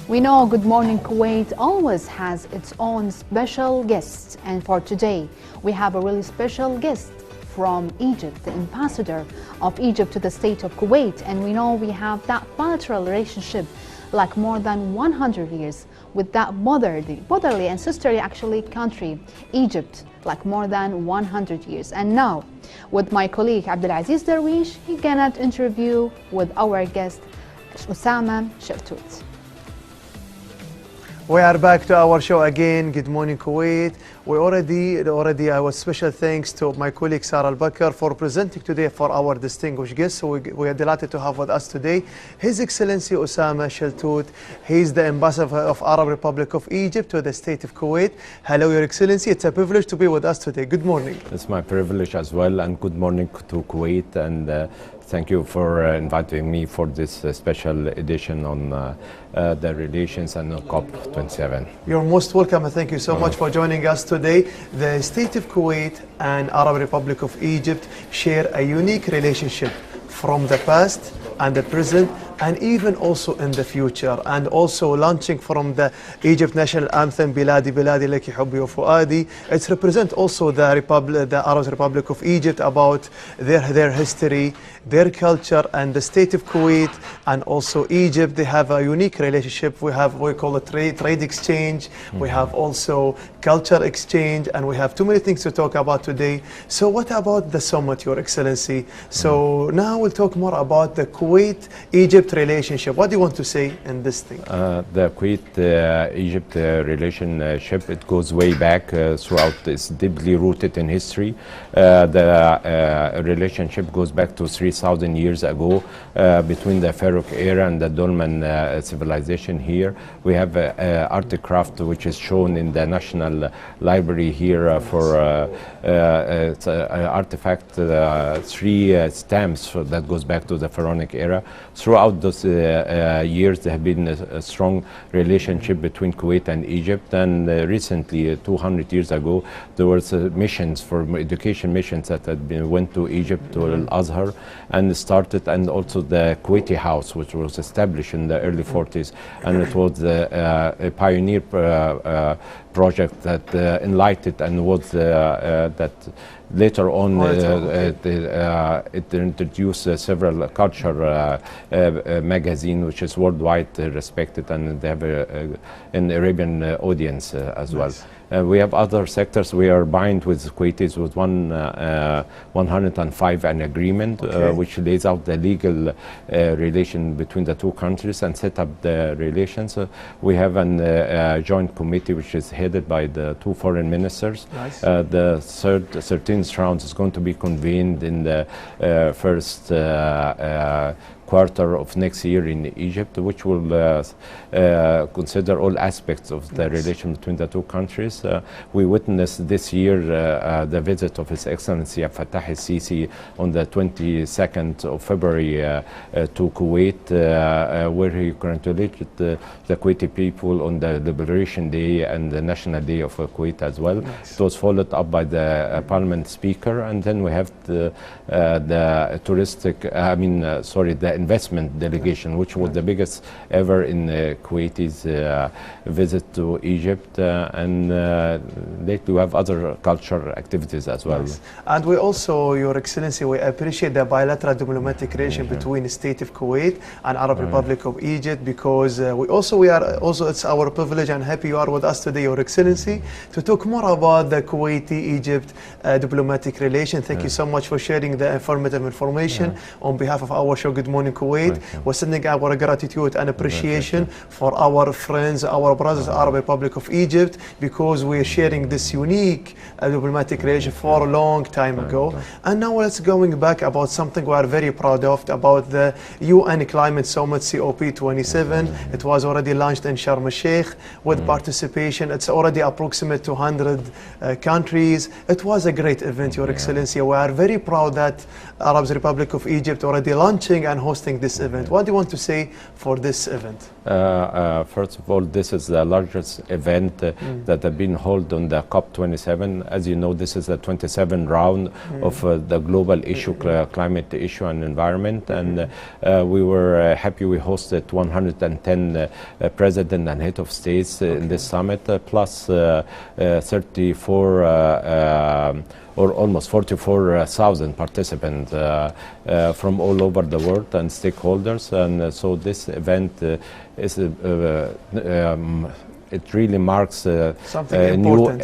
We know Good Morning Kuwait always has its own special guests, and for today we have a really special guest from Egypt, the ambassador of Egypt to the state of Kuwait, and we know we have that bilateral relationship like more than 100 years with that motherly and sisterly actually country, Egypt, like more than 100 years. And now with my colleague Abdulaziz Darwish, he gonna interview with our guest Osama Shaltout. We are back to our show again. Good morning, Kuwait. We already I was special thanks to my colleague Sarah Al-Bakr for presenting today for our distinguished guest. So we are delighted to have with us today His Excellency Osama Shaltout. He is the ambassador of Arab Republic of Egypt to the state of Kuwait. Hello, Your Excellency. It's a privilege to be with us today. Good morning. It's my privilege as well, and good morning to Kuwait. And thank you for inviting me for this special edition on the relations and COP27. You're most welcome, and thank you so much for joining us today. The state of Kuwait and Arab Republic of Egypt share a unique relationship from the past and the present, and even also in the future, and also launching from the Egypt national anthem Biladi Biladi Laki Hubbi wa Fuadi. It represents also the Arab Republic of Egypt, about their history, their culture, and the state of Kuwait and also Egypt. They have a unique relationship. We call it trade exchange. We have also culture exchange, and we have too many things to talk about today. So what about the summit, Your Excellency? So now we'll talk more about the Kuwait-Egypt relationship. What do you want to say in this thing? The Kuwait-Egypt relationship, it goes way back throughout. It's deeply rooted in history. The relationship goes back to 3,000 years ago between the Pharaoh era and the Dolmen civilization here. We have artifact which is shown in the National Library here for artifact, 3 stamps that goes back to the Pharaonic era. Throughout those years, there have been a strong relationship between Kuwait and Egypt, and recently, 200 years ago, there was missions for education missions that went to Egypt, to Al-Azhar, and started, and also the Kuwaiti House, which was established in the early 40s, and it was a pioneer project that enlightened and was that later on it introduced several culture magazine which is worldwide respected, and they have an Arabian audience as well. We have other sectors. We are bound with Kuwaitis with 105 an agreement which lays out the legal relation between the two countries and set up the relations. We have a joint committee which is headed by the 2 foreign ministers. Nice. The 13th round is going to be convened in the first quarter of next year in Egypt, which will consider all aspects of the relation between the two countries. We witnessed this year the visit of His Excellency Fattah el-Sisi on the 22nd of February to Kuwait, where he congratulated the Kuwaiti people on the Liberation Day and the National Day of Kuwait as well. Nice. It was followed up by the Parliament Speaker, and then we have the the investment delegation, which was the biggest ever in Kuwaiti's visit to Egypt, and lately we have other cultural activities as well. Nice. And we also, Your Excellency, we appreciate the bilateral diplomatic relation between the state of Kuwait and Arab Republic of Egypt, because it's our privilege and happy you are with us today, Your Excellency, to talk more about the Kuwaiti-Egypt diplomatic relation. Thank you so much for sharing the informative information on behalf of our show Good Morning Kuwait. We're sending our gratitude and appreciation for our friends, our brothers, Arab Republic of Egypt, because we're sharing this unique diplomatic relation for a long time ago. And now let's going back about something we are very proud of, about the UN Climate Summit COP27. It was already launched in Sharm el-Sheikh with participation. It's already approximate 200 countries. It was a great event, Your Excellency. We are very proud that Arab Republic of Egypt already launching and hosting hosting this event. What do you want to say for this event? First of all, this is the largest event that have been held on the COP27. As you know, this is the 27th round of the global issue, climate issue and environment. And we were happy we hosted 110 president and head of states in this summit, plus 34 or almost 44,000 participants from all over the world and stakeholders. And so this event is it really marks something important.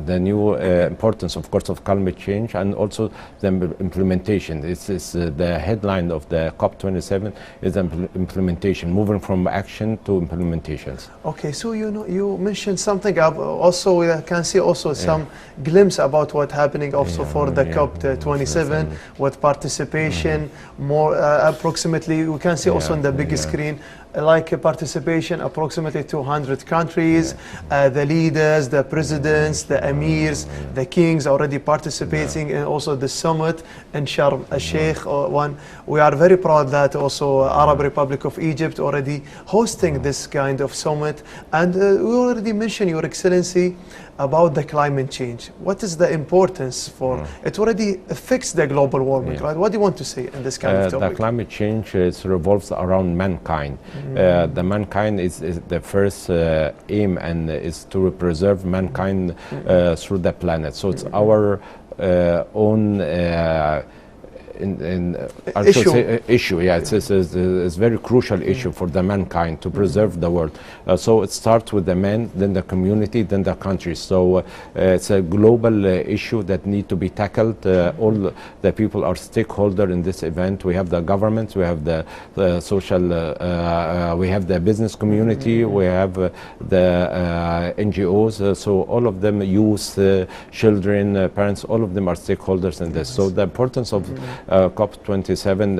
The new importance, of course, of climate change and also the implementation. This is the headline of the COP27 is implementation, moving from action to implementations. Okay, so you mentioned something also. We can see also some glimpse about what's happening also for the COP27 with participation more approximately. We can see also on the big screen like a participation approximately 200 countries, the leaders, the presidents, the emirs, the kings already participating in also the summit in Sharm el-Sheikh one. We are very proud that also Arab Republic of Egypt already hosting this kind of summit. And we already mentioned, Your Excellency, about the climate change. What is the importance for it? Already affects the global warming, right? What do you want to say in this kind of topic? The climate change revolves around mankind. The mankind is the first aim and is to preserve mankind through the planet. So it's our own issue. Yeah, it's a very crucial issue for the mankind to preserve the world. So it starts with the man, then the community, then the country. So it's a global issue that need to be tackled. All the people are stakeholders in this event. We have the governments, we have the social, we have the business community, we have the NGOs. So all of them, youth, children, parents, all of them are stakeholders in this. So the importance of COP27,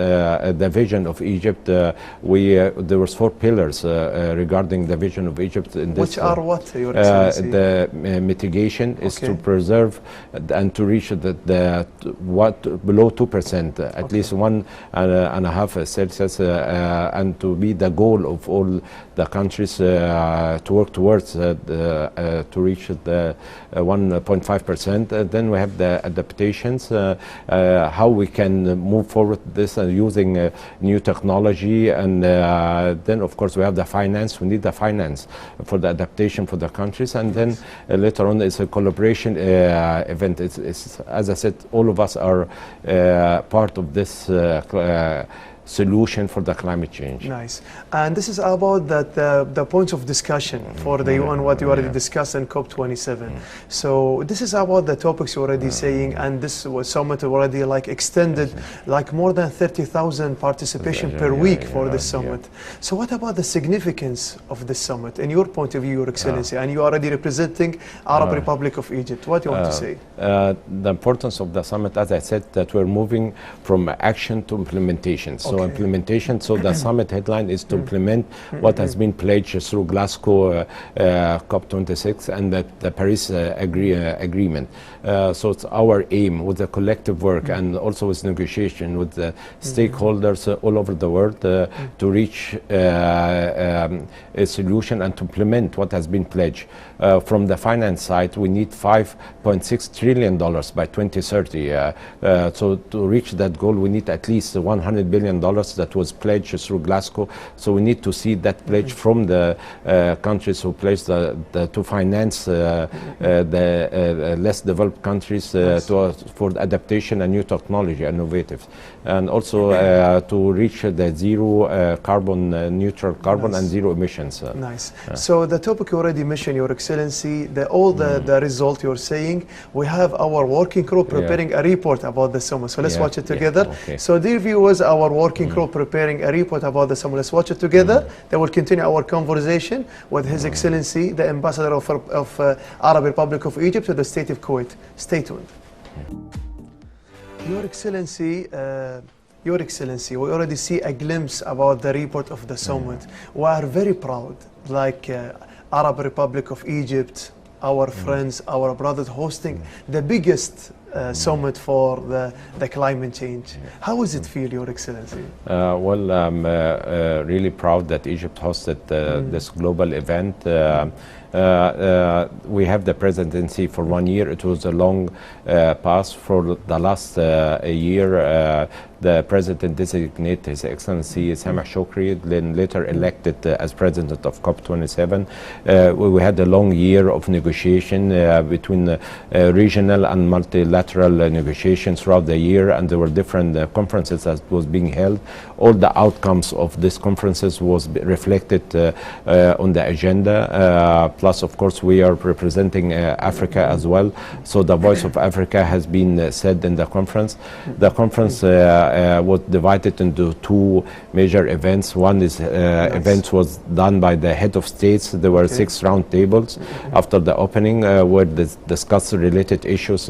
the vision of Egypt, there was 4 pillars regarding the vision of Egypt in this. Which are what, Your Excellency? The mitigation is to preserve and to reach what below 2%, at least 1.5 Celsius, and to be the goal of all the countries to work towards to reach the 1.5%. Then we have the adaptations, how we can move forward this using new technology, and then of course we have the finance. We need the finance for the adaptation for the countries, and then later on it's a collaboration event. It's as I said, all of us are part of this solution for the climate change. Nice. And this is about the points of discussion for the UN, what you already discussed in COP27. So this is about the topics you're already saying, and this summit already like extended like more than 30,000 participation per week for this summit. So what about the significance of this summit in your point of view, Your Excellency? And you are already representing Arab Republic of Egypt. What do you want to say? The importance of the summit, as I said, that we're moving from action to implementation. So implementation, so the summit headline is to implement what has been pledged through Glasgow COP26 and the Paris agreement. So it's our aim with the collective work and also with negotiation with the stakeholders all over the world to reach a solution and to implement what has been pledged. From the finance side, we need $5.6 trillion by 2030. So to reach that goal, we need at least $100 billion that was pledged through Glasgow. So we need to see that pledge from the countries who pledged to finance the less developed countries for adaptation and new technology, innovative, and also to reach the zero carbon neutral carbon and zero emissions. Nice. So the topic you already mentioned, Your Excellency, all the result you're saying, we have our working group preparing a report about the summit. So let's watch it together. So dear viewers, our working group preparing a report about the summit. Let's watch it together. Then we'll continue our conversation with His Excellency, the Ambassador of Arab Republic of Egypt to the State of Kuwait. Stay tuned. Your Excellency, we already see a glimpse about the report of the summit. We are very proud, like Arab Republic of Egypt, our friends, our brothers, hosting the biggest summit for the climate change. How does it feel, Your Excellency? Well, I'm really proud that Egypt hosted this global event. We have the presidency for 1 year. It was a long pass. For the last year, the president designated His Excellency Sameh Shukri, then later elected as president of COP27. We had a long year of negotiation between regional and multilateral negotiations throughout the year, and there were different conferences that was being held. All the outcomes of these conferences was reflected on the agenda. Plus, of course, we are representing Africa as well. So the voice of Africa has been said in the conference. The conference was divided into two major events. One is event was done by the head of states. There were 6 round tables after the opening where they discussed related issues,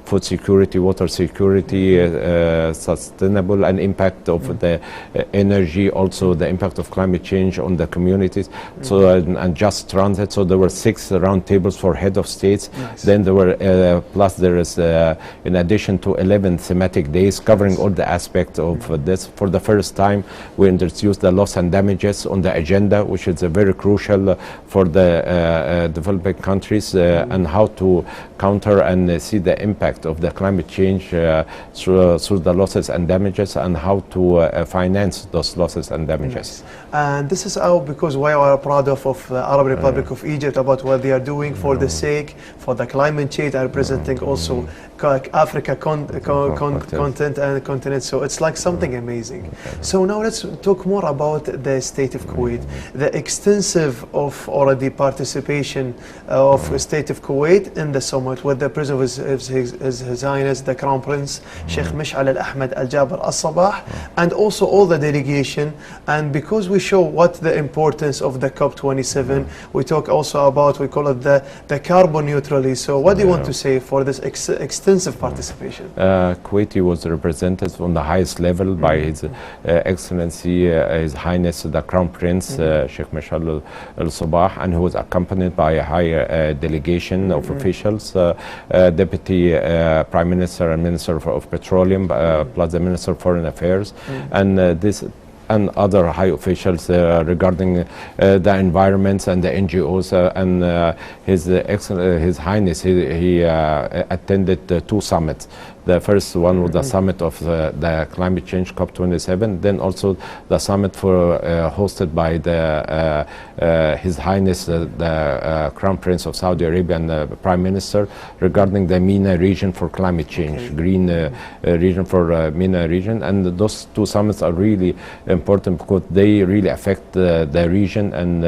food security, water security, sustainable and impact of the energy, also the impact of climate change on the communities, so and just transit. So there were 6 round tables for head of states. Then there were plus there is in addition to 11 thematic days covering all the aspects of this. For the first time, we introduced the loss and damages on the agenda, which is very crucial for the developing countries, and how to counter and see the impact of the climate change through the losses and damages, and how to finance those losses and damages. And this is how, because we are proud of the Arab Republic of Egypt about what they are doing for the sake, for the climate change, and representing also Africa continent. So it's like something amazing. So now let's talk more about the state of Kuwait. The extensive of already participation of the state of Kuwait in the summit with the president of His Highness the Crown Prince Sheikh Mish'al Al-Ahmed Al-Jaber Al-Sabah, and also all the delegation. And because we show what the importance of the COP27, we talk also about, we call it the carbon neutrality. So what do you want to say for this extensive participation? Kuwaiti was represented on the highest level by His Excellency His Highness the Crown Prince Sheikh Mish'al Al-Sabah, and who was accompanied by a high delegation of officials, Deputy Prime Minister and Minister of Petroleum, plus the Minister of Foreign Affairs, and this and other high officials regarding the environments and the NGOs, and His Highness, he attended 2 summits. The first one was the summit of the climate change COP27, then also the summit hosted by His Highness the Crown Prince of Saudi Arabia and the Prime Minister regarding the MENA region for climate change, green region for MENA region. And those 2 summits are really important because they really affect the region. And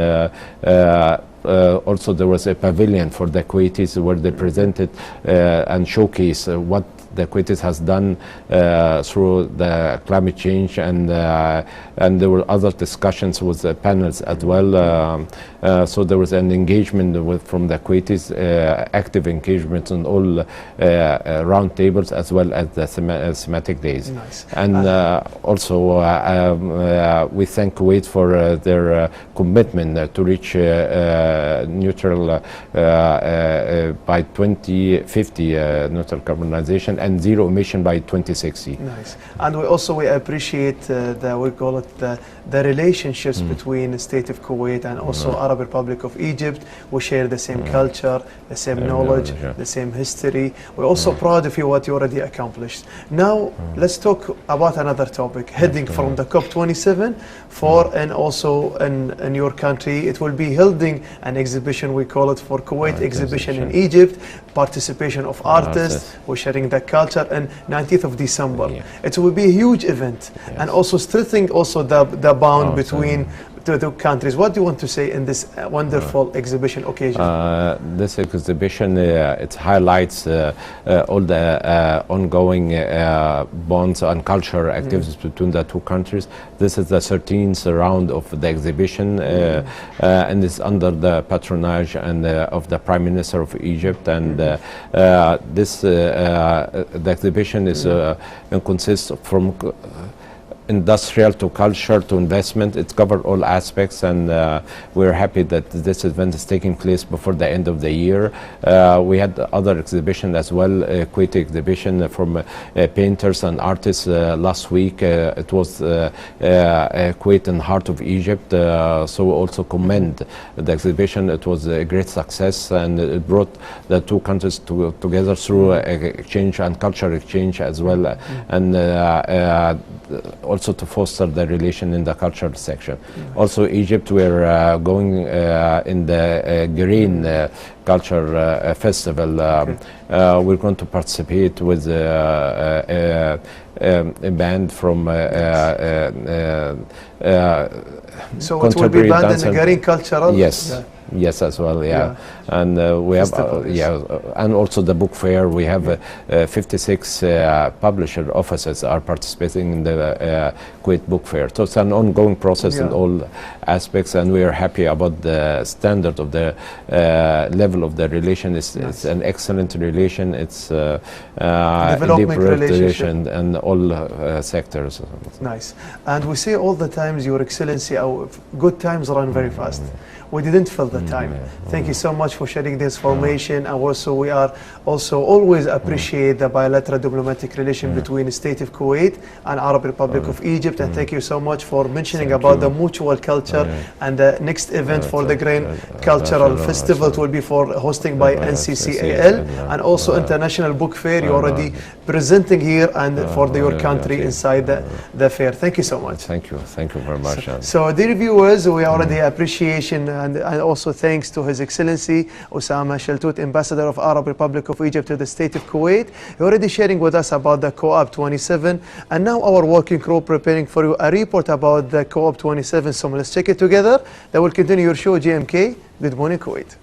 also there was a pavilion for the Kuwaitis where they presented and showcased what the Kuwaitis has done through the climate change, and there were other discussions with the panels as well. So there was an engagement from the Kuwaitis, active engagement on all round tables as well as the thematic days. Nice. And also we thank Kuwait for their commitment to reach neutral by 2050 neutral carbonization and zero emission by 2060. Nice. And we appreciate the relationships between the state of Kuwait and also Arab Republic of Egypt. We share the same culture, the same knowledge, the same history. We're also proud of what you already accomplished. Now let's talk about another topic. Heading from the COP27 and also in your country, it will be holding an exhibition, we call it for Kuwait exhibition in Egypt, participation of artists, we're sharing the culture, and 19th of December. It will be a huge event, and also strengthening also the bond between the 2 countries. What do you want to say in this wonderful exhibition occasion? This exhibition, it highlights all the ongoing bonds and cultural activities between the 2 countries. This is the 13th round of the exhibition, and it's under the patronage and of the Prime Minister of Egypt. And the exhibition is consists from industrial to culture to investment. It covered all aspects, and we're happy that this event is taking place before the end of the year. We had other exhibition as well, Kuwait exhibition from painters and artists last week. It was Kuwait in the heart of Egypt, so we also commend the exhibition. It was a great success, and it brought the two countries together through exchange and cultural exchange as well, and also to foster the relation in the cultural section. Also Egypt, we're going in the green culture festival. We're going to participate with a band from so it will be banned in the green cultural? Yes. Yeah. Yes, as well, yeah. And we have, and also the book fair. We have 56 publisher offices are participating in the Kuwait book fair. So it's an ongoing process in all aspects, and we are happy about the standard of the level of the relation. It's an excellent relation. It's development relation in all sectors. Nice. And we say all the times, Your Excellency, our good times run very fast. We didn't fill the time. Thank you so much for sharing this information. And also we are also always appreciate the bilateral diplomatic relation between the State of Kuwait and Arab Republic of Egypt. And thank you so much for mentioning about the mutual culture. And the next event for the Grain Cultural Festival will be for hosting by NCCAL, and also International Book Fair. You're already presenting here and for your country inside the fair. Thank you so much. Thank you very much. So dear viewers, we already appreciation and also thanks to His Excellency Osama Shaltout, Ambassador of Arab Republic of Egypt to the State of Kuwait. You're already sharing with us about the Co-op 27, and now our working group preparing for you a report about the Co-op 27. So let's check it together. That will continue your show, GMK. Good morning, Kuwait.